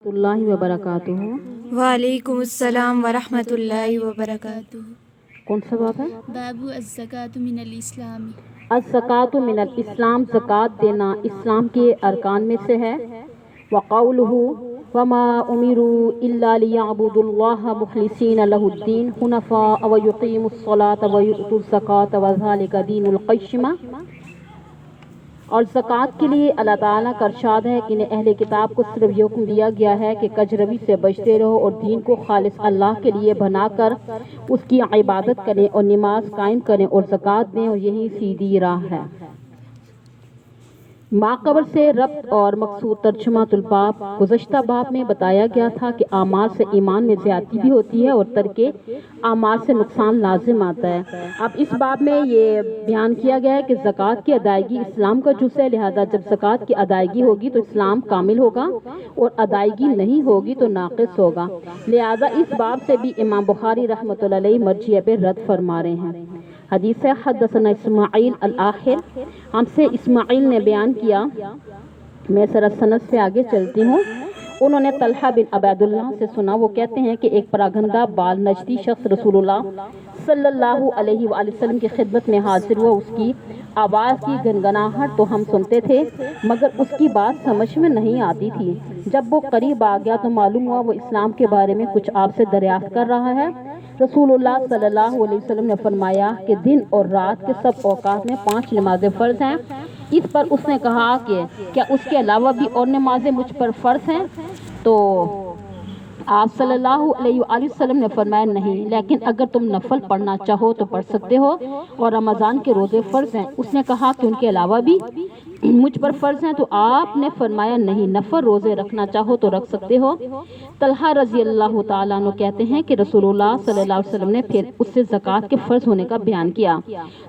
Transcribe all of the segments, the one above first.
اللہ وبرکاتہ۔ وعلیکم السلام ورحمۃ اللہ وبرکاتہ۔ کون سا باب ہے؟ باب الزکاۃ من الاسلام۔ الزکاۃ من الاسلام، زکوٰۃ دینا اسلام کے ارکان میں سے ہے۔ وقولہ وما امروا الا لیعبدوا اللہ مخلصین لہ الدین حنفاء ویقیموا الصلاۃ ویؤتوا الزکاۃ وذلک دین القیمہ۔ اور زکوٰۃ کے لیے اللہ تعالیٰ کا ارشاد ہے کہ انہیں اہل کتاب کو صرف یہ حکم دیا گیا ہے کہ کجروی سے بچتے رہو اور دین کو خالص اللہ کے لیے بنا کر اس کی عبادت کریں اور نماز قائم کریں اور زکوٰۃ دیں، اور یہی سیدھی راہ ہے۔ ماقبل سے ربط اور مقصود ترجمہ الباب۔ گزشتہ باب میں بتایا گیا تھا کہ اعمال سے ایمان میں زیادتی بھی ہوتی ہے اور ترک اعمال سے نقصان لازم آتا ہے۔ اب اس باب میں یہ بیان کیا گیا ہے کہ زکوٰۃ کی ادائیگی اسلام کا جز ہے، لہذا جب زکوٰۃ کی ادائیگی ہوگی تو اسلام کامل ہوگا اور ادائیگی نہیں ہوگی تو ناقص ہوگا، لہذا اس باب سے بھی امام بخاری رحمۃ اللہ علیہ مرجئیہ پہ رد فرما رہے ہیں۔ حدیث ہے حدثنا اسماعیل الآخر، ہم سے اسماعیل نے بیان کیا، میں ذرا سند سے آگے چلتی ہوں۔ انہوں نے طلحہ بن عبید اللہ سے سنا، وہ کہتے ہیں کہ ایک پراگندہ بال نجدی شخص رسول اللہ صلی اللہ علیہ وآلہ وسلم کی خدمت میں حاضر ہوا۔ اس کی آواز کی گنگناہٹ تو ہم سنتے تھے مگر اس کی بات سمجھ میں نہیں آتی تھی۔ جب وہ قریب آ گیا تو معلوم ہوا وہ اسلام کے بارے میں کچھ آپ سے دریافت کر رہا ہے۔ رسول اللہ صلی اللہ علیہ وسلم نے فرمایا کہ دن اور رات کے سب اوقات میں 5 نمازیں فرض ہیں۔ اس پر اس نے کہا کہ کیا اس کے علاوہ بھی اور نمازیں مجھ پر فرض ہیں؟ تو آپ صلی اللہ علیہ وآلہ وسلم نے فرمایا نہیں، لیکن اگر تم نفل پڑھنا چاہو تو پڑھ سکتے ہو، اور رمضان کے روزے فرض ہیں۔ اس نے کہا کہ ان کے علاوہ بھی مجھ پر فرض ہیں، تو آپ نے فرمایا نہیں، نفل روزے رکھنا چاہو تو رکھ سکتے ہو۔ طلحہ رضی اللہ تعالیٰ عنہ کہتے ہیں کہ رسول اللہ صلی اللہ علیہ وسلم نے پھر اس سے زکوٰۃ کے فرض ہونے کا بیان کیا،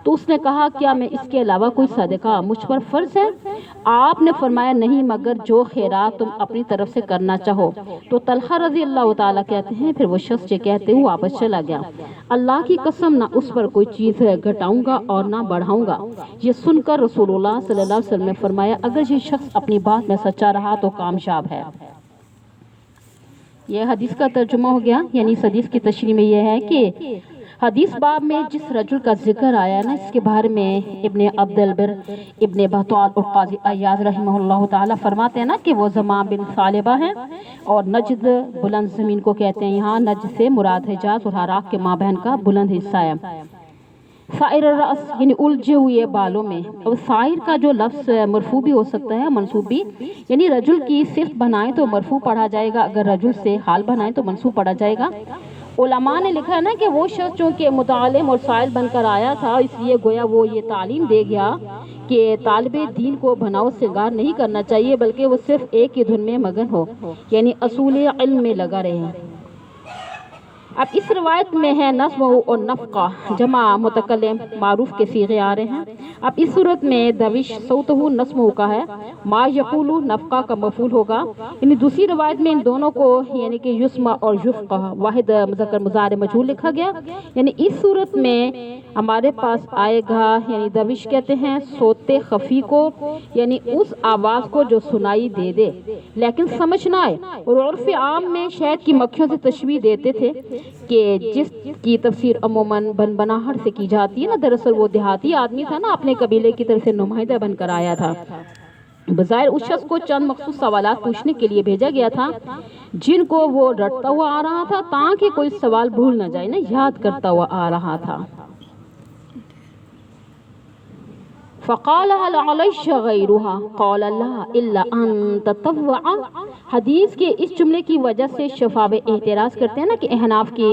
تو اس نے کہا کیا میں اس کے علاوہ کوئی صدقہ مجھ پر فرض ہے؟ آپ نے فرمایا نہیں، مگر جو خیرات تم اپنی طرف سے کرنا چاہو۔ تو طلحہ رضی اللہ تعالیٰ کہتے ہیں پھر وہ شخص یہ کہتے ہوئے واپس چلا گیا، اللہ کی قسم نہ اس پر کوئی چیز گھٹاؤں گا اور نہ بڑھاؤں گا۔ یہ سن کر رسول اللہ صلی اللہ علیہ وسلم نے فرمایا اگر یہ شخص اپنی بات میں سچا رہا تو کامیاب ہے۔ یہ حدیث کا ترجمہ ہو گیا، یعنی اس حدیث کی تشریح میں یہ ہے کہ حدیث باب میں جس رجل کا ذکر آیا نا، اس کے بارے میں ابن عبد البر، ابن بہطال اور قاضی عیاض رحمہ اللہ تعالیٰ فرماتے ہیں نا کہ وہ زمام بن ثعلبہ ہیں اور نجد بلند زمین کو کہتے ہیں۔ یہاں نجد سے مراد حجاز اور عراق کے مابین کا بلند حصہ ہے۔ سائر الرأس یعنی الجھے ہوئے بالوں میں، اور سائر کا جو لفظ مرفوع بھی ہو سکتا ہے منصوب بھی، یعنی رجل کی صفت بنائیں تو مرفوع پڑھا جائے گا، اگر رجل سے حال بنائیں تو منصوب پڑھا جائے گا۔ علماء نے لکھا ہے نا کہ وہ شخص چونکہ متعلم اور سائل بن کر آیا تھا، اس لیے گویا وہ یہ تعلیم دے گیا کہ طالب دین کو بناؤ سنگار نہیں کرنا چاہیے، بلکہ وہ صرف ایک ہی دھن میں مگن ہو، یعنی اصول علم میں لگا رہے۔ اب اس روایت میں ہے نصب اور نفقہ جمع متکلم معروف کے صیغے آ رہے ہیں۔ اب اس صورت میں دوش صوتہ نصب کا ہے، ما یقول نفقہ کا مفعول ہوگا، یعنی دوسری روایت میں ان دونوں کو یعنی کہ یسمع اور یفقہ واحد مذکر مضارع مجہول لکھا گیا، یعنی اس صورت میں ہمارے پاس آئے گا، یعنی دوش کہتے ہیں صوت خفی کو، یعنی اس آواز کو جو سنائی دے دے لیکن سمجھ نہ آئے، اور عرف عام میں شہد کی مکھیوں سے تشبیہ دیتے تھے کہ جس کی تفسیر عموماً بنبناہٹ سے کی جاتی ہے نا، دراصل وہ دیہاتی آدمی تھا نا، اپنے قبیلے کی طرف سے نمائندہ بن کر آیا تھا۔ بظاہر اس شخص کو چند مخصوص سوالات پوچھنے کے لیے بھیجا گیا تھا جن کو وہ رٹتا ہوا آ رہا تھا تاکہ کوئی سوال بھول نہ جائے نا، یاد کرتا ہوا آ رہا تھا۔ فقال هل علی غیرها قال لا الا ان تطوع۔ حدیث کے اس جملے کی وجہ سے شفاء اعتراض کرتے ہیں نا کہ احناف کے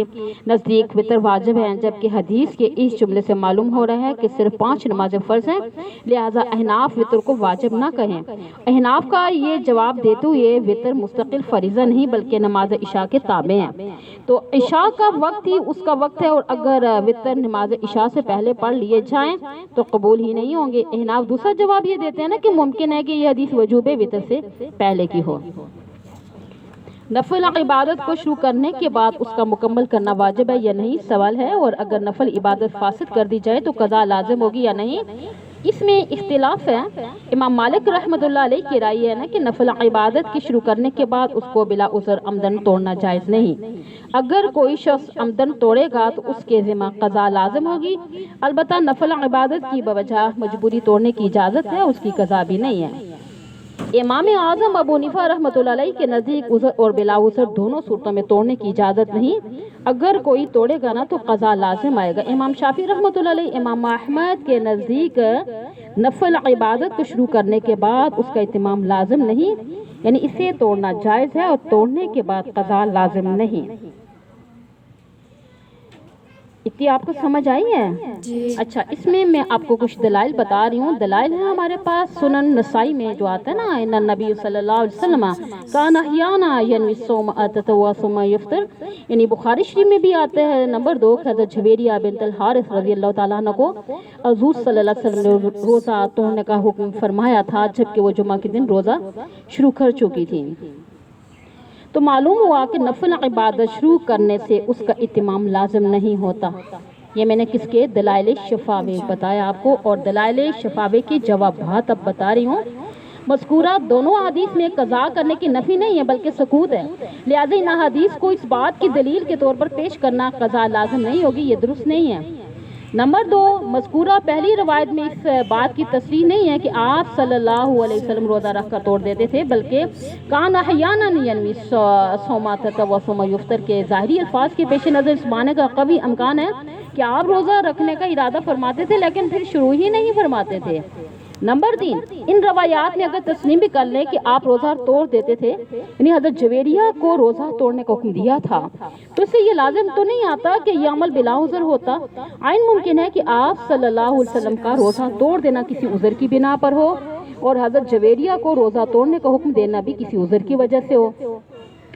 نزدیک وتر واجب ہے، جبکہ حدیث کے اس جملے سے معلوم ہو رہا ہے کہ صرف 5 نمازیں فرض ہیں، لہذا احناف وتر کو واجب نہ کہیں۔ احناف کا یہ جواب دیتے ہوئے وتر مستقل فریضہ نہیں بلکہ نماز عشاء کے تابع ہے، تو عشاء کا وقت ہی اس کا وقت ہے، اور اگر وتر نماز عشاء سے پہلے پڑھ لیے جائیں تو قبول ہی نہیں ہوں گے۔ احناف دوسرا جواب یہ دیتے ہیں نا کہ ممکن ہے کہ یہ حدیث وجوب وتر سے پہلے کی ہو۔ نفل عبادت کو شروع کرنے کے بعد اس کا مکمل کرنا واجب ہے یا نہیں سوال ہے، اور اگر نفل عبادت فاسد کر دی جائے تو قضا لازم ہوگی یا نہیں اس میں اختلاف ہے. امام مالک رحمۃ اللہ علیہ کی رائے ہے نا کہ نفل عبادت کی شروع کرنے کے بعد اس کو بلا عذر عمدن توڑنا جائز نہیں. اگر کوئی شخص عمدن توڑے گا تو اس کے ذمہ قضا لازم ہوگی. البتہ نفل عبادت کی بوجہ مجبوری توڑنے کی اجازت ہے، اس کی قضا بھی نہیں ہے. امام اعظم ابو حنیفہ رحمۃ اللہ علیہ کے نزدیک عذر اور بلا عذر دونوں صورتوں میں توڑنے کی اجازت نہیں. اگر کوئی توڑے گا نا تو قضا لازم آئے گا. امام شافعی رحمۃ اللہ علیہ، امام احمد کے نزدیک نفل عبادت کو شروع کرنے کے بعد اس کا اتمام لازم نہیں، یعنی اسے توڑنا جائز ہے اور توڑنے کے بعد قضا لازم نہیں. اتنی آپ کو سمجھ آئی ہے؟ جی. اچھا، اس میں میں آپ کو کچھ دلائل بتا رہی ہوں. دلائل ہے ہمارے پاس سنن نسائی میں جو آتا ہے نا، ان النبی صلی اللہ علیہ وسلم کان احیانا ینوی الصوم اتتوا ثم یفطر، یعنی بخاری شریف میں بھی آتا ہے. نمبر 2، حضرت جویریہ بنت الحارث رضی اللہ تعالیٰ عنہ کو حضور صلی اللہ علیہ وسلم نے روزہ توڑنے کا حکم فرمایا تھا جبکہ وہ جمعہ کے دن روزہ شروع کر چکی تھی. تو معلوم ہوا کہ نفل عبادت شروع کرنے سے اس کا اتمام لازم نہیں ہوتا. یہ میں نے کس کے دلائل شفاوی بتایا آپ کو، اور دلائل شفاوی کی جوابات اب بتا رہی ہوں. مذکورہ دونوں حدیث میں قضا کرنے کی نفی نہیں ہے بلکہ سکوت ہے، لہذا ان حدیث کو اس بات کی دلیل کے طور پر پیش کرنا قضا لازم نہیں ہوگی، یہ درست نہیں ہے. نمبر 2، مذکورہ پہلی روایت میں اس بات کی تصریح نہیں ہے کہ آپ صلی اللہ علیہ وسلم روزہ رکھ کر توڑ دیتے تھے، بلکہ کان احیانا ینوی الصوم اتتوا ثم یفطر کے ظاہری الفاظ کے پیش نظر اس معنی کا قوی امکان ہے کہ آپ روزہ رکھنے کا ارادہ فرماتے تھے لیکن پھر شروع ہی نہیں فرماتے تھے. نمبر 3، ان روایات میں اگر تسلیم بھی کر لیں کہ آپ روزہ توڑ دیتے تھے، یعنی حضرت جویریہ کو روزہ توڑنے کا حکم دیا تھا، تو اس سے یہ لازم تو نہیں آتا کہ یہ عمل بلا عذر ہوتا. عین ممکن ہے کہ آپ صلی اللہ علیہ وسلم کا روزہ توڑ دینا کسی عذر کی بنا پر ہو اور حضرت جویریہ کو روزہ توڑنے کا حکم دینا بھی کسی عذر کی وجہ سے ہو،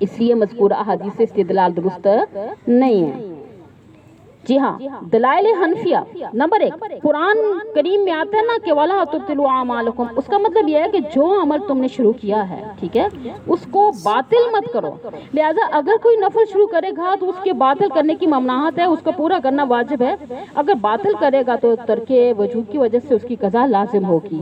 اس لیے مذکورہ احادیث سے استدلال درست نہیں ہے. جی ہاں، دلائل حنفیہ. نمبر 1، قرآن کریم میں آتا ہے نا کہ وَلَا تُبْطِلُوا أَعْمَالَكُمْ، اس کا مطلب یہ ہے کہ جو عمل تم نے شروع کیا ہے، ٹھیک ہے، اس کو باطل مت کرو. لہٰذا اگر کوئی نفل شروع کرے گا تو اس کے باطل کرنے کی ممنوعات ہے، اس کو پورا کرنا واجب ہے. اگر باطل کرے گا تو ترک وجوب کی وجہ سے اس کی قضا لازم ہوگی.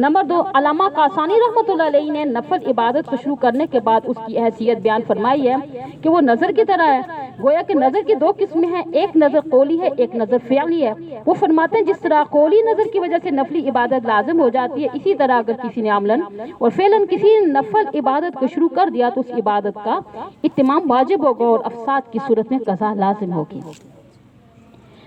نمبر 2، علامہ قاسانی رحمۃ اللہ علیہ نے نفل عبادت کو شروع کرنے کے بعد اس کی حیثیت بیان فرمائی ہے کہ وہ نظر کی طرح ہے. گویا کہ نظر کی 2 قسمیں ہیں، ایک نظر قولی ہے، ایک نظر فعلی ہے. وہ فرماتے ہیں جس طرح قولی نظر کی وجہ سے نفلی عبادت لازم ہو جاتی ہے، اسی طرح اگر کسی نے عملاً اور فعلاً کسی نفل عبادت کو شروع کر دیا تو اس عبادت کا اتمام واجب ہوگا اور افساد کی صورت میں قضا لازم ہوگی.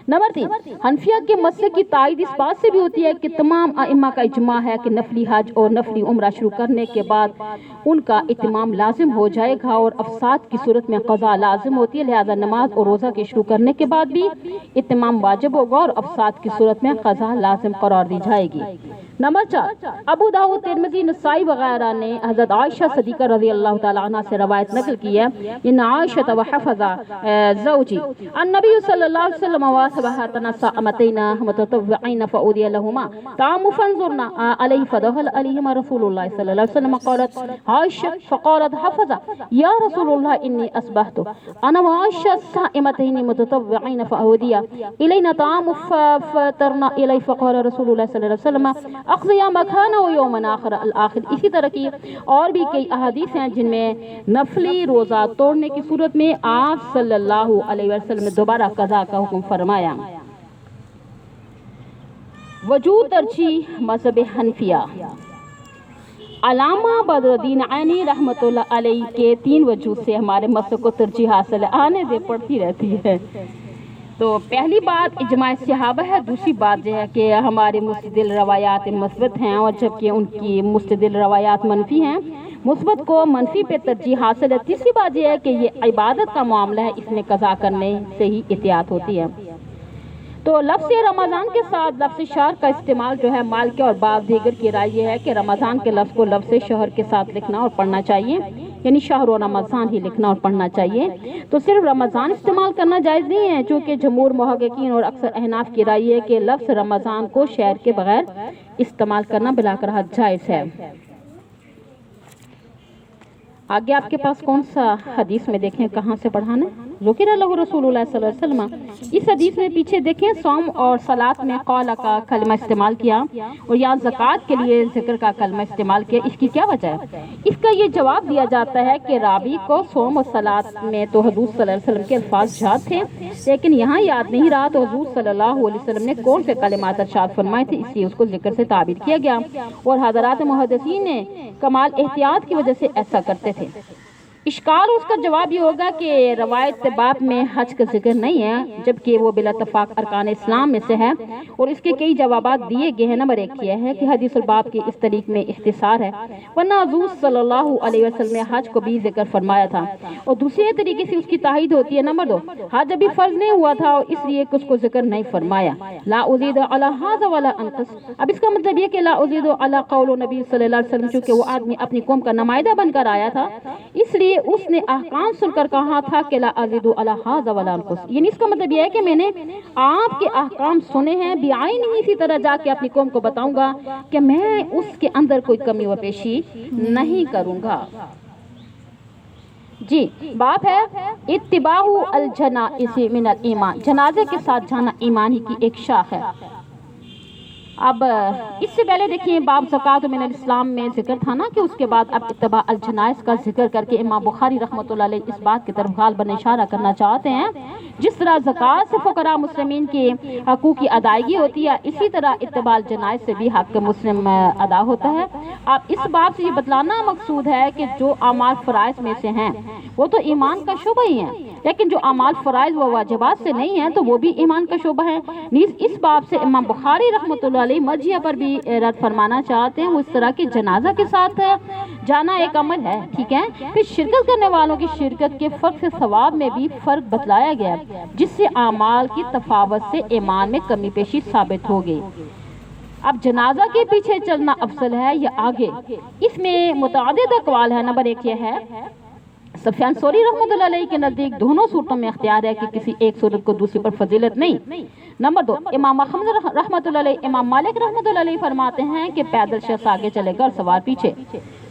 نمبر 3، حنفیہ کے مسلک کی تائید اس بات سے بھی ہوتی ہے کہ تمام ائمہ کا اجماع ہے کہ نفلی حج اور نفلی عمرہ شروع کرنے کے بعد ان کا اتمام لازم ہو جائے گا اور افساد کی صورت میں قضا لازم ہوتی ہے. لہذا نماز اور روزہ کے شروع کرنے کے بعد بھی اتمام واجب ہوگا اور افساد کی صورت میں قضا لازم قرار دی جائے گی. نمبر 4، ابو داؤد، ترمذی، نسائی وغیرہ نے حضرت عائشہ صدیقہ رضی اللہ تعالیٰ عنہ سے روایت نقل کی ہے، ان عائشہ و حفظہ زوجی النبی صلی اللہ علیہ وسلم وصحبہ صائمتین متطوعین فأودی لہما طعام فانظرنا علیہ فدخل علیہما رسول اللہ صلی اللہ علیہ وسلم. قالت عائشہ فقالت حفظہ یا رسول اللہ انی اصبحت انا وعائشہ صائمتین متطوعین فأودی الینا طعام فطرنا الی فقال رسول اللہ صلی اللہ علیہ وسلم اقضیا مکھانا و یوم آخر الآخر. اسی طرح کی اور بھی کئی احادیث ہیں جن میں نفلی روزہ توڑنے کی صورت میں آپ صلی اللہ علیہ وسلم نے دوبارہ قضا کا حکم فرمایا. وجود ترجیح مذہب حنفیہ. علامہ بدر الدین عینی رحمۃ اللہ علیہ کے 3 وجوہ سے ہمارے مسلک کو ترجیح حاصل ہے، آنے سے پڑتی رہتی ہے. تو پہلی بات اجماع صحابہ ہے، دوسری بات یہ ہے کہ ہمارے مستدل روایات مثبت ہیں اور جبکہ ان کی مستدل روایات منفی ہیں، مثبت کو منفی پہ ترجیح حاصل ہے. تیسری بات یہ ہے کہ یہ عبادت کا معاملہ ہے، اس میں قضا کرنے سے ہی احتیاط ہوتی ہے. تو لفظ رمضان کے ساتھ لفظ شہر کا استعمال جو ہے مالک اور بعض دیگر کی رائے یہ ہے کہ رمضان کے لفظ کو لفظ شہر کے ساتھ لکھنا اور پڑھنا چاہیے، یعنی شہر و رمضان ہی لکھنا اور پڑھنا چاہیے. تو صرف رمضان استعمال کرنا جائز نہیں ہے، چونکہ جمہور محققین اور اکثر احناف کی رائے ہے کہ لفظ رمضان کو شہر کے بغیر استعمال کرنا بلا کراہت جائز ہے. آگے آپ کے پاس کون سا حدیث میں دیکھیں کہاں سے پڑھانا ہے؟ ذکر لہ رسول اللہ صلی اللہ علیہ وسلم۔ اس حدیث میں پیچھے دیکھیں صوم اور صلاۃ میں قول کا کلمہ استعمال کیا اور یہاں زکوٰۃ کے لیے ذکر کا کلمہ استعمال کیا، اس کی کیا وجہ ہے؟ اس کا یہ جواب دیا جاتا ہے کہ راوی کو صوم اور صلاۃ میں تو حضور صلی اللہ علیہ وسلم کے الفاظ یاد تھے، لیکن یہاں یاد نہیں رہا تو حضور صلی اللہ علیہ وسلم نے کون سے کلمات ارشاد فرمائے تھے، اس لیے اس کو ذکر سے تعبیر کیا گیا، اور حضرات محدثین نے کمال احتیاط کی وجہ سے ایسا کرتے تھے۔ اشکال اس کا جواب یہ ہوگا کہ روایت باب میں حج کا ذکر نہیں ہے، جبکہ وہ بلا اتفاق ارکان اسلام میں سے ہے، اور اس کے کئی جوابات دیے گئے ہیں۔ نمبر 1 یہ ہے کہ حدیث الباب کی اس طریق میں اختصار ہے، ورنہ حضور صلی اللہ علیہ وسلم نے حج کو بھی ذکر فرمایا تھا، اور دوسرے طریقے سے اس کی تائید ہوتی ہے۔ نمبر 2 حج ابھی فرض نہیں ہوا تھا، اور اس لیے اس کو ذکر نہیں فرمایا۔ لا ازید علی ھذا ولا انقص، اب اس کا مطلب یہ کہ لا ازید علی قول نبی صلی اللہ علیہ وسلم، چونکہ وہ آدمی اپنی قوم کا نمائندہ بن کر آیا تھا، اس لیے اس نے احکام سن کر کہا تھا کہ لا ازید علی ھذا ولا انقص، یعنی اس کا مطلب یہ ہے کہ میں نے آپ کے احکام سنے ہیں بعین ہی، اسی طرح جا کے اپنی قوم کو بتاؤں گا کہ میں اس کے اندر کوئی کمی و پیشی نہیں کروں گا۔ جی باب ہے اتباع الجنائز من الایمان، جنازے کے ساتھ جانا ایمان ہی کی ایک شاخ ہے۔ اب اس سے پہلے دیکھیں باب زکوٰۃ من الاسلام میں ذکر تھا نا کہ اس کے بعد اب اتباع الجنائز کا ذکر کر کے امام بخاری رحمۃ اللہ علیہ اس بات کی طرف غالباً اشارہ کرنا چاہتے ہیں، جس طرح زکوٰۃ سے فقراء مسلمین کے حقوق کی ادائیگی ہوتی ہے، اسی طرح اتباع الجنائز سے بھی حق مسلم ادا ہوتا ہے۔ اب اس بات سے یہ بتلانا مقصود ہے کہ جو اعمال فرائض میں سے ہیں وہ تو ایمان کا شعبہ ہی ہیں، لیکن جو اعمال فرائض و واجبات سے نہیں ہیں تو وہ بھی ایمان کا شعبہ ہے۔ نیز اس باب سے امام بخاری رحمۃ اللہ علیہ مرجئہ پر بھی رد فرمانا چاہتے ہیں، وہ اس طرح کے جنازہ کے ساتھ جانا ایک عمل ہے، ٹھیک ہے، پھر شرکت کرنے والوں کی شرکت کے فرق سے ثواب میں بھی فرق بتلایا گیا، جس سے اعمال کی تفاوت سے ایمان میں کمی بیشی ثابت ہو گئی۔ اب جنازہ کے پیچھے چلنا افضل ہے یا آگے، اس میں متعدد اقوال ہے۔ نمبر 1 یہ ہے سفیان ثوری رحمۃ اللہ علیہ کے نزدیک دونوں صورتوں میں اختیار ہے کہ کسی ایک صورت کو دوسری پر فضیلت نہیں۔ نمبر 2 امام احمد رحمۃ اللہ علیہ، امام مالک رحمۃ اللہ علیہ فرماتے ہیں کہ پیدل شخص آگے چلے گا اور سوار پیچھے۔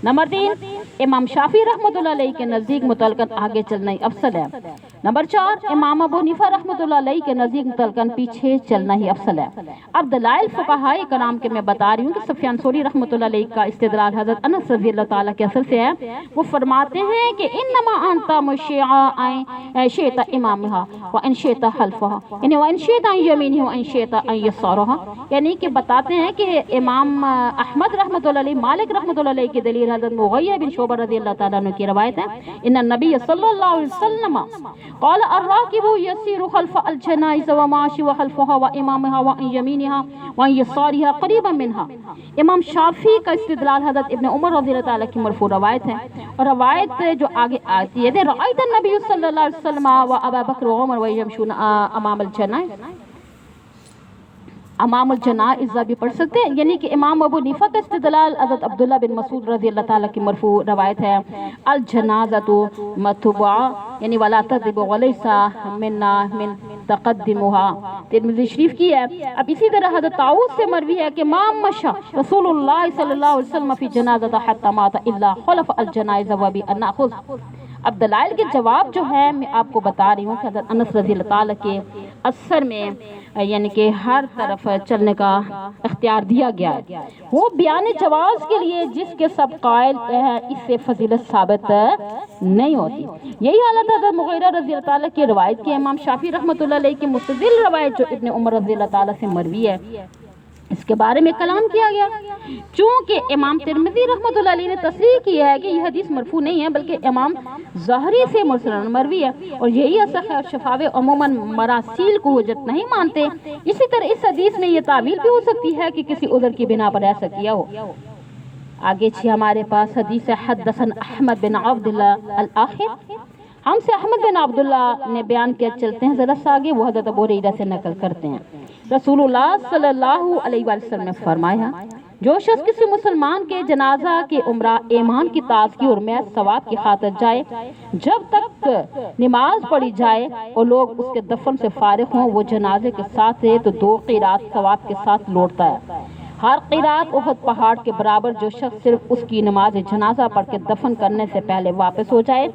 نمبر 3 امام شافعی رحمۃ اللہ علیہ کے نزدیک متعلقاً آگے چلنا ہی افضل ہے۔ نمبر 4 امام ابو حنیفہ رحمۃ اللہ علیہ کے نزدیک متعلقاً پیچھے چلنا ہی افضل ہے۔ اب دلائل فقہائے کرام کے میں بتا رہی ہوں کہ سفیان ثوری رحمۃ اللہ علیہ کا استدلال حضرت انس رضی اللہ تعالیٰ کے اثر سے ہے۔ وہ فرماتے ہیں کہ انما انت مشیع شئت امامها وان شئت خلفها، یعنی وان شئت عن یمینه وان شئت عن یسارها، یعنی کہ بتاتے ہیں کہ امام احمد رحمۃ اللہ علیہ، مالک رحمۃ اللہ علیہ کی دلیل حضرت مغیرہ بن شعبہ رضی اللہ تعالیٰ عنہ کی روایت ہے، ان النبی صلی اللہ علیہ وسلم قال الراکب یسیر خلف الجنائز وماشی وخلفها وامامها وعن یمینها وعن یسارها قریبا منها۔ امام شافعی کا استدلال حضرت ابن عمر رضی اللہ تعالیٰ کی مرفوع روایت ہے، اور روایت جو آگے آتی ہے رأیت النبی صلی اللہ علیہ وسلم وابا بکر وعمر ویمشون امام الجنائز، امام الجنائز بھی پڑھ سکتے ہیں، یعنی کہ امام ابو حنیفہ کا استدلال حضرت عبداللہ بن مسعود رضی اللہ تعالیٰ کی مرفوع روایت ہے، الجنازۃ متبوعہ، یعنی ولا تذب ولیس منا من تقدمها، ترمذی شریف کی ہے۔ اب اسی طرح حضرت طاؤس سے مروی ہے کہ ما مشى رسول اللہ صلی اللہ علیہ وسلم فی جنازۃ حتی مات الا خلف الجنائز وبناخذ۔ اب دلائل کے جواب جو ہے میں آپ کو بتا رہی ہوں کہ حضرت انس رضی اللہ تعالیٰ کے اثر میں یعنی کہ ہر طرف چلنے کا اختیار دیا گیا ہے، وہ بیان جواز کے لیے جس کے سب قائل ہیں اس سے فضیلت ثابت نہیں ہوتی۔ یہی حالت حضرت مغیرہ رضی اللہ تعالیٰ کی روایت کی، امام شافعی رحمۃ اللہ علیہ کی مستدل روایت جو ابن عمر رضی اللہ تعالیٰ سے مروی ہے، اس کے بارے میں کلام کیا گیا، چونکہ امام ترمذی رحمۃ اللہ علیہ نے تصریح کی ہے کہ یہ حدیث مرفوع نہیں ہے بلکہ امام ظاہری سے مرسل مروی ہے، اور یہی اصح ہے، اور شفاوے عموماً مراسیل کو حجت نہیں مانتے۔ اسی طرح اس حدیث میں یہ تعویل بھی ہو سکتی ہے کہ کسی عذر کی بنا پر ایسا کیا ہو۔ آگے ہمارے پاس حدیث حدثنا احمد بن عبداللہ الآخر، ہم سے احمد بن عبداللہ نے بیان کیا، چلتے ہیں ذرا سا آگے، وہ حضرت ابو ہریرہ سے نقل کرتے ہیں، رسول اللہ صلی اللہ علیہ وسلم نے فرمایا، جو شخص کسی مسلمان کے جنازہ کے عمرہ ایمان کی تازگی اور محض ثواب کی خاطر جائے، جب تک نماز پڑھی جائے اور لوگ اس کے دفن سے فارغ ہوں، وہ جنازے کے ساتھ ہے تو 2 قیرات ثواب کے ساتھ لوٹتا ہے، ہر قیرات احد پہاڑ کے برابر۔ جو شخص صرف اس کی نماز جنازہ پڑھ کے دفن کرنے سے پہلے واپس ہو جائے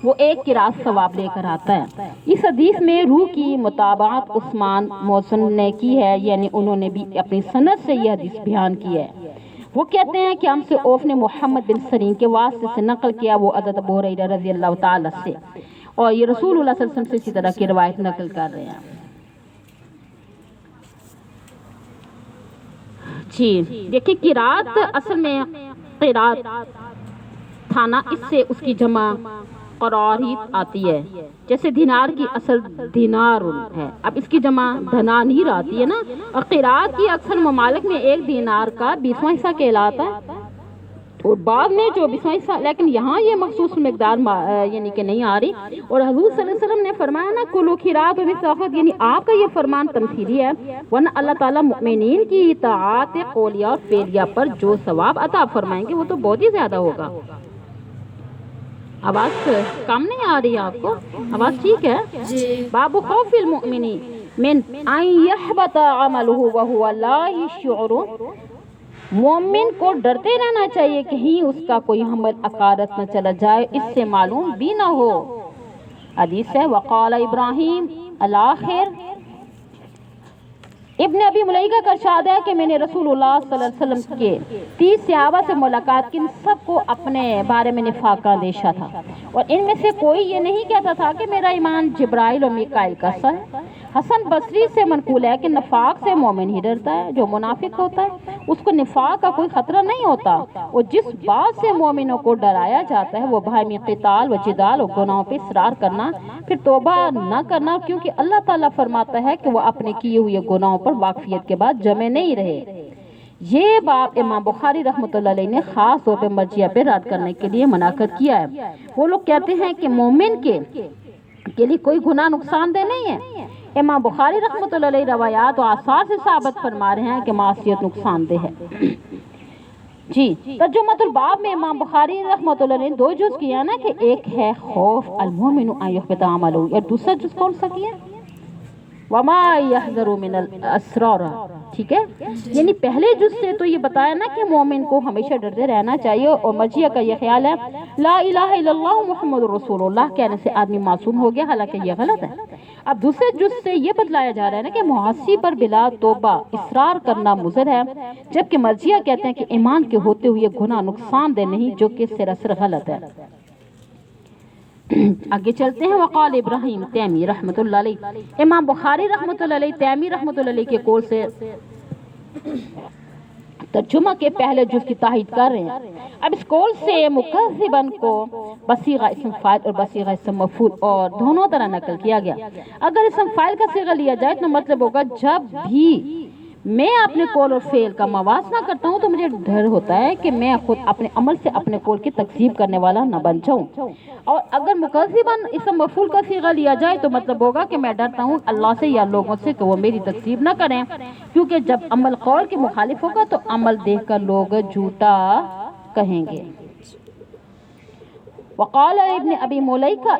وہ ایک قرات ثواب لے کر آتا ہے۔ اس حدیث میں روح کی مطابعت عثمان موسن نے کی ہے، یعنی انہوں نے بھی اپنی سند سے یہ حدیث بیان کی ہے۔ وہ کہتے ہیں کہ ہم سے اوف نے محمد بن سرین کے واسطے سے نقل کیا، وہ حضرت ابو ہریرہ رضی اللہ تعالی سے، اور یہ رسول اللہ صلی اللہ علیہ وسلم سے اسی طرح کی روایت نقل کر رہے ہیں۔ جی دیکھیں، قرات اصل میں قرات تھا نا، اس سے اس کی جمع قرار ہی آتی ہے، جیسے دینار کی اصل دینار ہے، اب اس کی جمع دنانیر آتی ہے نا، اور قرات کی اکثر ممالک میں ایک دینار کا 20واں حصہ کہلاتا ہے، اور بعد میں جو 20واں حصہ، لیکن یہاں یہ مخصوص مقدار یعنی کہ نہیں آ رہی۔ اور حضور صلی اللہ علیہ وسلم نے فرمایا نا کلو قرات و مثل، یعنی آپ کا یہ فرمان تمثیلی ہے، ورنہ اللہ تعالیٰ مؤمنین کی اطاعت قولیہ اور فعلیہ پر جو ثواب عطا فرمائیں گے وہ تو بہت ہی زیادہ ہوگا۔ آواز کم نہیں آ رہی ہے آپ کو؟ آواز ٹھیک ہے؟ باب خوف المؤمن من ان يحبط عمله وهو لا يشعر، مومن کو ڈرتے رہنا چاہیے کہیں اس کا کوئی عمل اکارت نہ چلا جائے، اس سے معلوم بھی نہ ہو۔ حدیث ہے وقال ابراہیم الاخر، ابن ابی ملیکہ کا ارشاد ہے کہ میں نے رسول اللہ صلی اللہ علیہ وسلم کے 30 صحابہ سے ملاقات کی، ان سب کو اپنے بارے میں نفاق کا اندیشہ تھا، اور ان میں سے کوئی یہ نہیں کہتا تھا کہ میرا ایمان جبرائیل اور میکائیل کا سا ہے۔ حسن بصری سے منقول ہے کہ نفاق سے مومن ہی ڈرتا ہے، جو منافق ہوتا ہے اس کو نفاق کا کوئی خطرہ نہیں ہوتا، اور جس بات سے مومنوں کو ڈرایا جاتا ہے وہ باہمی قتال و جدال اور گناہوں پہ اصرار کرنا، پھر توبہ نہ کرنا، کیونکہ اللہ تعالیٰ فرماتا ہے کہ وہ اپنے کیے ہوئے گناہوں پر واقفیت کے بعد جمع نہیں رہے۔ یہ باب امام بخاری رحمۃ اللہ علیہ نے خاص طور پہ مرجئہ پہ رد کرنے کے لیے منعقد کیا ہے۔ وہ لوگ کہتے ہیں کہ مومن کے لیے کوئی گناہ نقصان دہ نہیں ہے۔ امام بخاری رحمۃ اللہ علیہ روایات و آثار سے ثابت فرما رہے ہیں کہ معصیت نقصان دہ ہے۔ جی ترجمۃ الباب میں امام بخاری رحمۃ اللہ علیہ نے 2 جز کیا نا، کہ ایک ہے خوف المؤمن ان یحبط عملہ، اور دوسرا جز کون سا کیا؟ وما یحذر من الاسرار، ٹھیک ہے، یعنی پہلے جز سے تو یہ بتایا نا کہ مومن کو ہمیشہ ڈرتے رہنا چاہیے، اور مرجئہ کا یہ خیال ہے لا الہ الا اللہ محمد رسول اللہ کہنے سے آدمی معصوم ہو گیا، حالانکہ یہ غلط ہے۔ اب دوسرے جز سے یہ بتلایا جا رہا ہے نا کہ معاصی پر بلا توبہ اصرار کرنا مضر ہے، جبکہ مرجئہ کہتے ہیں کہ ایمان کے ہوتے ہوئے گناہ نقصان دہ نہیں، جو کہ سراسر غلط ہے۔ آگے چلتے ہیں۔ وقال ابراہیم تیمی رحمۃ اللہ علیہ، امام بخاری رحمۃ اللہ علیہ تیمی رحمۃ اللہ علیہ کے قول سے ترجمہ کے پہلے جز کی تائید کر رہے ہیں۔ اب اس قول سے مکذبن کو بصیغہ اسم فاعل اور بصیغہ اسم مفعول اور دونوں طرح نقل کیا گیا۔ اگر اسم فاعل کا صیغہ لیا جائے تو مطلب ہوگا جب بھی میں اپنے قول اور فعل کا موازنہ کرتا ہوں تو مجھے ڈر ہوتا ہے کہ میں خود اپنے عمل سے اپنے قول کی تکذیب کرنے والا نہ بن جاؤں، اور اگر مکذبن اسم مفعول کا صیغہ لیا جائے تو مطلب ہوگا کہ میں ڈرتا ہوں اللہ سے یا لوگوں سے کہ وہ میری تکذیب نہ کریں، کیونکہ جب عمل قول کے مخالف ہوگا تو عمل دیکھ کر لوگ جھوٹا کہیں گے۔ وقال ابن ابی ملیکہ،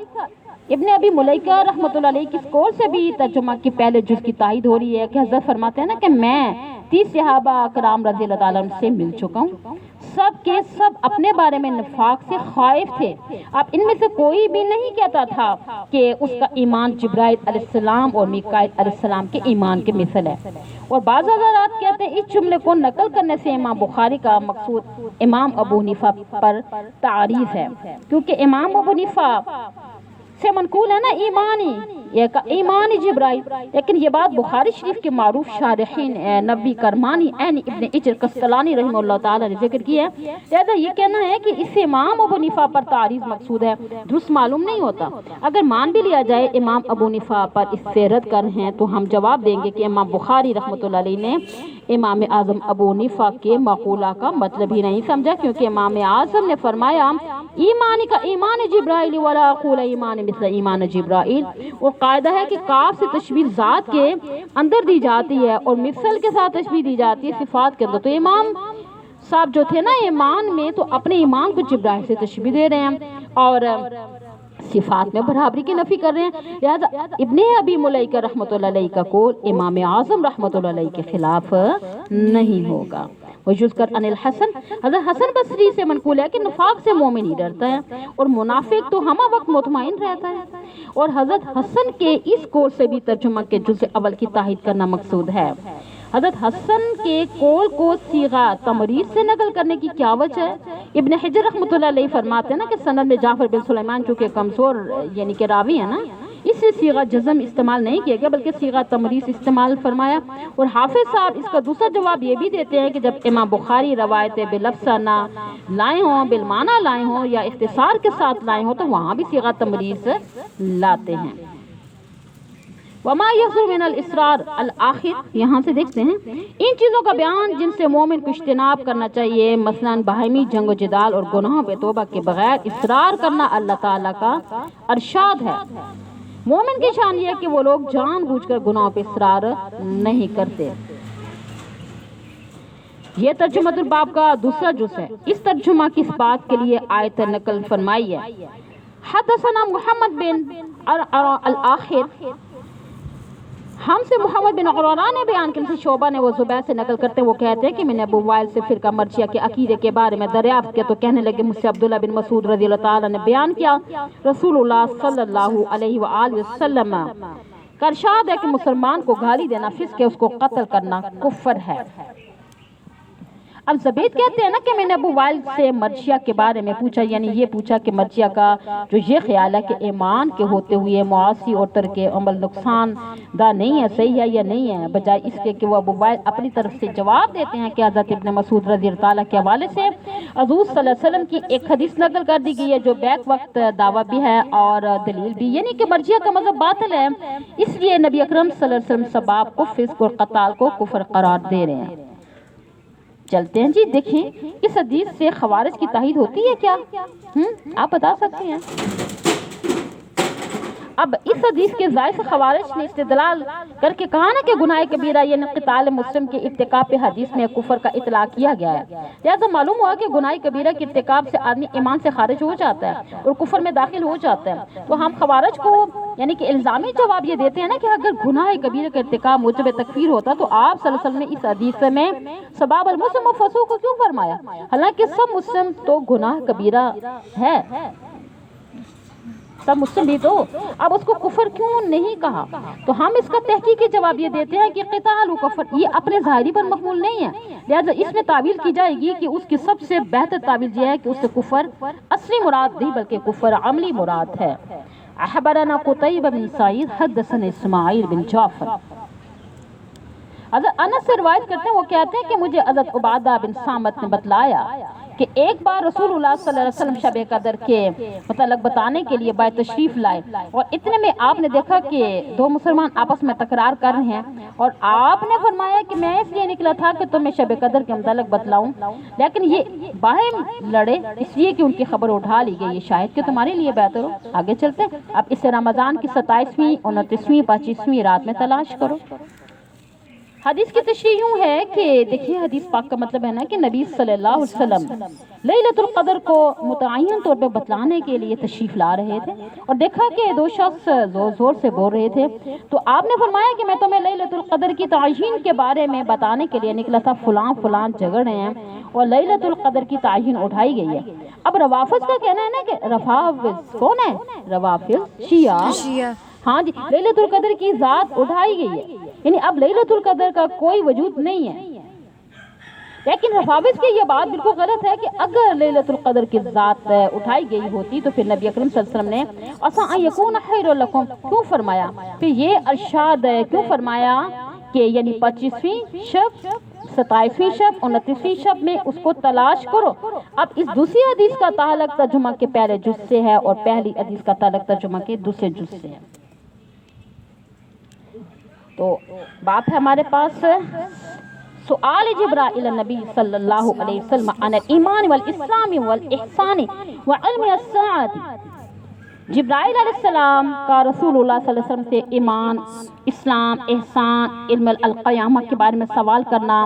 ابن ابی ملیکہ رحمۃ اللہ علیہ کس قول سے بھی ترجمہ کی پہلے جز کی تائید ہو رہی ہے کہ حضرت فرماتے ہیں نا کہ میں 30 صحابہ کرام رضی اللہ تعالیٰ عنہ سے مل چکا ہوں، سب کے سب اپنے بارے میں نفاق سے خائف تھے۔ اب ان میں سے کوئی بھی نہیں کہتا تھا کہ اس کا ایمان جبرائیل علیہ السلام اور میکائیل علیہ السلام کے ایمان کے مثل ہے، اور بعض حضرات کہتے ہیں اس جملے کو نقل کرنے سے امام بخاری کا مقصود امام ابو حنیفہ پر تعریض ہے، کیونکہ امام ابو حنیفہ سے منقول ہے نا ایمانی، یہ ایمانی جبرائیل، لیکن یہ بات بخاری شریف کے معروف شارحین نبی کرمانی عین ابن اجر قسطلانی رحمہ اللہ تعالی نے ذکر کیا ہے، لہذا یہ کہنا ہے کہ اس سے امام ابو حنیفہ پر تعریض مقصود ہے درست معلوم نہیں ہوتا۔ اگر مان بھی لیا جائے امام ابو حنیفہ پر اس سے رد کر ہیں تو ہم جواب دیں گے کہ امام بخاری رحمۃ اللہ علیہ نے امام اعظم ابو حنیفہ کے مقولہ کا مطلب ہی نہیں سمجھا، کیونکہ امام اعظم نے فرمایا ایمانی کا ایمان جبرائیل ولا اقول ایمان مثل ایمان جبرائیل، اور قاعدہ ہے کہ کاف سے تشبیہ ذات کے اندر دی جاتی ہے اور مثل کے ساتھ تشبیہ دی جاتی ہے صفات کے اندر۔ تو امام صاحب جو تھے نا ایمان میں تو اپنے ایمان کو جبرائیل سے تشبیہ دے رہے ہیں اور صفات میں برابری کی نفی کر رہے ہیں، لہذا ابن ابی ملیکہ رحمۃ اللہ علیہ کا قول امام اعظم رحمۃ اللہ علیہ کے خلاف نہیں ہوگا۔ ویذکر عن الحسن، حضرت حسن بصری سے منقول ہے کہ نفاق سے مومن ہی ڈرتا ہے اور منافق تو ہمہ وقت مطمئن رہتا ہے۔ اور حضرت حسن کے اس قول سے بھی ترجمہ کے جزء اول کی تائید کرنا مقصود ہے۔ حضرت حسن کے قول کو صیغہ تمریض سے نقل کرنے کی کیا وجہ ہے؟ ابن حجر رحمۃ اللہ علیہ فرماتے ہیں نا کہ سند میں جعفر بن سلیمان چونکہ کمزور یعنی کہ راوی ہے نا، اس سے صیغہ جزم استعمال نہیں کیا گیا بلکہ صیغہ تمریض استعمال فرمایا۔ اور حافظ صاحب اس کا دوسرا جواب یہ بھی دیتے ہیں کہ جب امام بخاری روایت بلفظ نہ لائے ہوں، بالمعنی لائے ہوں یا اختصار کے ساتھ لائے ہوں تو وہاں بھی صیغہ تمریض لاتے ہیں۔ وما یحصل من الاسرار الآخر، یہاں سے دیکھتے ہیں ان چیزوں کا بیان جن سے مومن کو اجتناب کرنا چاہیے، مثلا باہمی جنگ و جدال اور گناہوں پہ توبہ کے بغیر اصرار کرنا اللہ تعالیٰ کا ارشاد ہے۔ مومن کی شان یہ ہے کہ وہ لوگ جان بوجھ کر گناہوں پہ اصرار نہیں کرتے۔ یہ ترجمہ الباب کا دوسرا جز ہے۔ اس ترجمہ کی اس بات کے لیے آیت نقل فرمائی ہے۔ حدثنا محمد بن الآخر، ہم سے محمد بن عرورہ نے بیان کیا، شعبہ نے وہ زبیر سے نقل کرتے ہیں، وہ کہتے ہیں کہ میں نے ابو وائل سے فرقہ مرجیہ کے عقیدے کے بارے میں دریافت کیا تو کہنے لگے مجھ سے عبداللہ بن مسعود رضی اللہ تعالیٰ نے بیان کیا رسول اللہ صلی اللہ علیہ وآلہ وسلم کا ارشاد ہے کہ مسلمان کو گالی دینا فسق ہے، اس کو قتل کرنا کفر ہے۔ اب زبید کہتے ہیں نا کہ میں نے ابو وائل سے مرجیہ کے بارے میں پوچھا، یعنی یہ پوچھا کہ مرجیہ کا جو یہ خیال ہے کہ ایمان کے ہوتے ہوئے معاصی اور ترک عمل نقصان دہ نہیں ہے، صحیح ہے یا نہیں ہے، بجائے اس کے کہ وہ ابو وائل اپنی طرف سے جواب دیتے ہیں کہ حضرت ابن مسعود رضی اللہ تعالیٰ کے حوالے سے حضور صلی اللہ علیہ وسلم کی ایک حدیث نقل کر دی گئی ہے جو بیک وقت دعویٰ بھی ہے اور دلیل بھی، یعنی کہ مرجیہ کا مذہب باطل ہے، اس لیے نبی اکرم صلی اللہ علیہ وسلم سباب کو فسق اور قتال کو کفر قرار دے رہے ہیں۔ چلتے ہیں جی، دیکھیں اس حدیث سے خوارج کی تائید ہوتی ہے کیا؟ آپ بتا سکتے ہیں؟ اب اس حدیث کے ظاہر سے خوارج نے استدلال کر کے کہا نا کہ گناہ کبیرہ یعنی قتال مسلم کے ارتکاب پہ حدیث میں کفر کا اطلاق کیا گیا ہے، لہذا معلوم ہوا کہ گناہ کبیرہ کے ارتکاب سے آدمی ایمان سے خارج ہو جاتا ہے اور کفر میں داخل ہو جاتا ہے۔ تو ہم خوارج کو یعنی کہ الزامی جواب یہ دیتے ہیں نا کہ اگر گناہ کبیرہ کا ارتکاب موجب تکفیر ہوتا تو آپ صلی اللہ علیہ وسلم نے اس حدیث میں سباب المسلم و فسوق کو کیوں فرمایا، حالانکہ سب مسلم تو گناہ کبیرہ ہے، سب مسلم بھی تو، اب اس کو کفر کیوں نہیں کہا؟ تو ہم اس کا تحقیقی جواب یہ دیتے ہیں کہ قتال و کفر یہ اپنے ظاہری پر مقبول نہیں ہے، لہذا اس میں تعویل کی جائے گی کہ اس کی سب سے بہتر تعویل یہ ہے کہ اس سے کفر اصلی مراد نہیں بلکہ کفر عملی مراد ہے۔ اخبرنا قتیبہ بن سعید حدثنا اسماعیل بن جعفر، حضرت انس سے روایت کرتے ہیں، وہ کہتے ہیں کہ مجھے حضرت عبادہ بن صامت نے بتلایا کہ ایک بار رسول اللہ صلی اللہ علیہ وسلم شب قدر کے متعلق بتانے کے لیے باہر تشریف لائے اور اتنے میں آپ نے دیکھا کہ دو مسلمان آپس میں تکرار کر رہے ہیں اور آپ نے فرمایا کہ میں اس لیے نکلا تھا کہ تمہیں شب قدر کے متعلق بتلاؤں، لیکن یہ باہر لڑے اس لیے کہ ان کی خبر اٹھا لی گئی، یہ شاید کہ تمہارے لیے بہتر ہو۔ آگے چلتے ہیں، اب اسے رمضان کی 27ویں 29ویں 25ویں رات میں تلاش کرو۔ حدیث کی تشریح یوں ہے کہ دیکھیے حدیث پاک کا مطلب ہے نا کہ نبی صلی اللہ علیہ وسلم لیلۃ القدر کو متعین طور پہ بتلانے کے لیے تشریف لا رہے تھے اور دیکھا کہ دو شخص زور زور سے بول رہے تھے، تو آپ نے فرمایا کہ میں تمہیں لیلۃ القدر کی تعین کے بارے میں بتانے کے لیے نکلا تھا، فلاں فلاں جگہ رہے ہیں اور لیلۃ القدر کی تعین اٹھائی گئی ہے۔ اب روافض کا کہنا ہے نا کہ روافض کون ہے؟ روافض شیعہ، ہاں جی، لیلۃ القدر کی ذات اٹھائی گئی ہے، یعنی اب لیلۃ القدر کا کوئی وجود نہیں ہے، لیکن روافض کی یہ بات بالکل غلط ہے کہ اگر لیلۃ القدر کی ذات اٹھائی گئی ہوتی تو پھر نبی اکرم صلی اللہ علیہ وسلم نے عسیٰ ان یکون خیر لکم کیوں فرمایا، پھر یہ ارشاد کیوں فرمایا کہ یعنی 25ویں شب 27ویں شب 29ویں شب میں اس کو تلاش کرو۔ اب اس دوسری حدیث کا تعلق ترجمہ کے پہلے جز سے ہے اور پہلی حدیث کا تعلق ترجمہ کے دوسرے جز سے ہے۔ تو باپ ہے ہمارے پاس سؤال جبرائیل النبی صلی اللہ علیہ وسلم عن الایمان والاسلام والاحسان وعلم الساعة، جبرائیل علیہ السلام کا رسول اللہ صلی اللہ علیہ وسلم سے ایمان، اسلام، احسان، علم القیامہ کے بارے میں سوال کرنا،